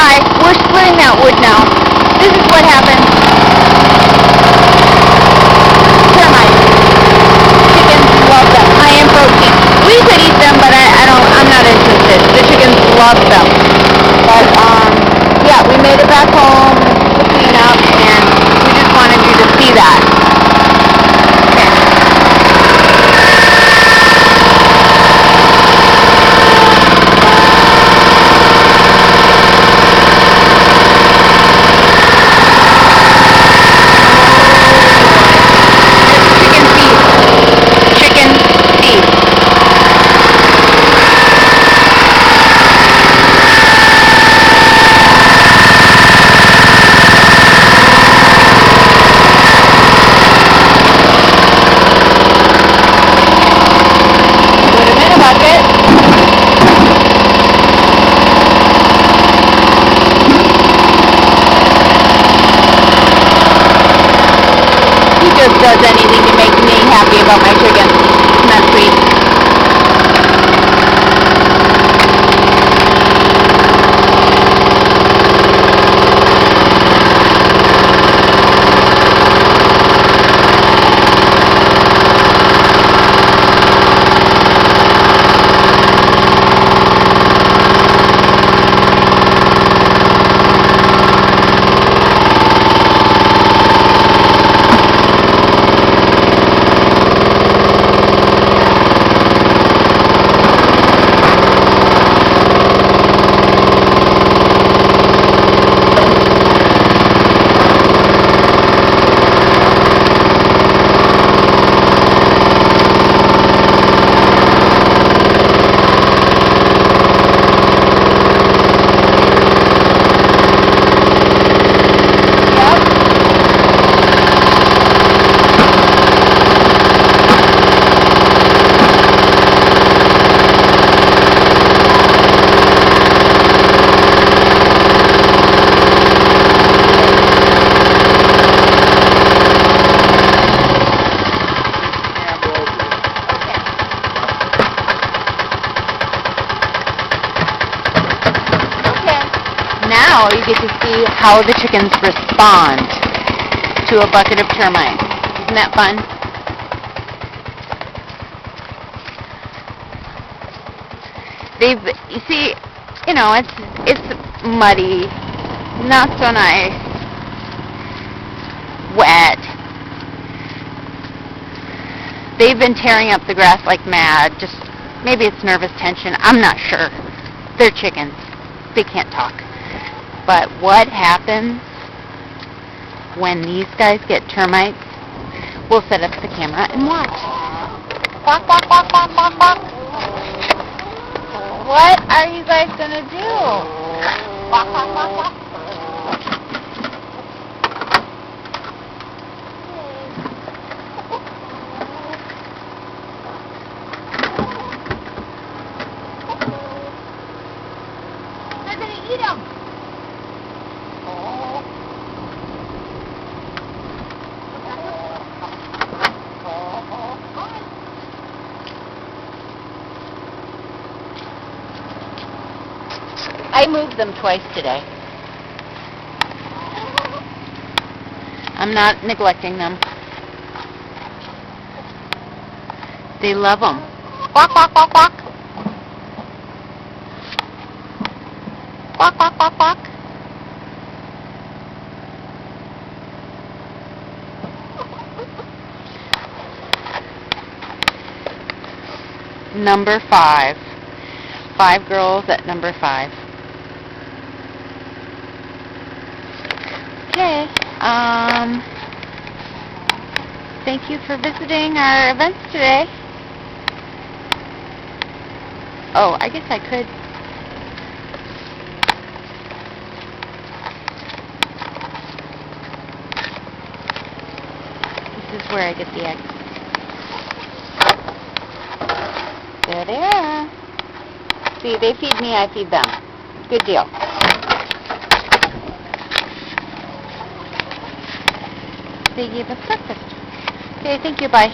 Hi, we're splitting that wood now. This is what happens. Termites. Chickens love them. High in protein. We could eat them, but I'm not interested. The chickens love them. But, yeah, we made it back home to clean up, and we just wanted you to see that. Does anything to make me happy about my chickens. Isn't that sweet? Now you get to see how the chickens respond to a bucket of termites. Isn't that fun? You see, it's muddy, not so nice, wet. They've been tearing up the grass like mad. Just maybe it's nervous tension. I'm not sure. They're chickens. They can't talk. But what happens when these guys get termites? We'll set up the camera and watch. Quack, quack, quack, quack, quack, quack. What are you guys going to do? Quack, quack, quack, quack. They're going to eat them. I moved them twice today. I'm not neglecting them. They love them. Quack, quack, quack, quack. Quack, quack, quack, quack. Number 5. 5 girls at number 5. Okay, thank you for visiting our events today. Oh, I guess I could. This is where I get the eggs. There they are. See, they feed me, I feed them. Good deal. They gave us breakfast. Okay, thank you, bye.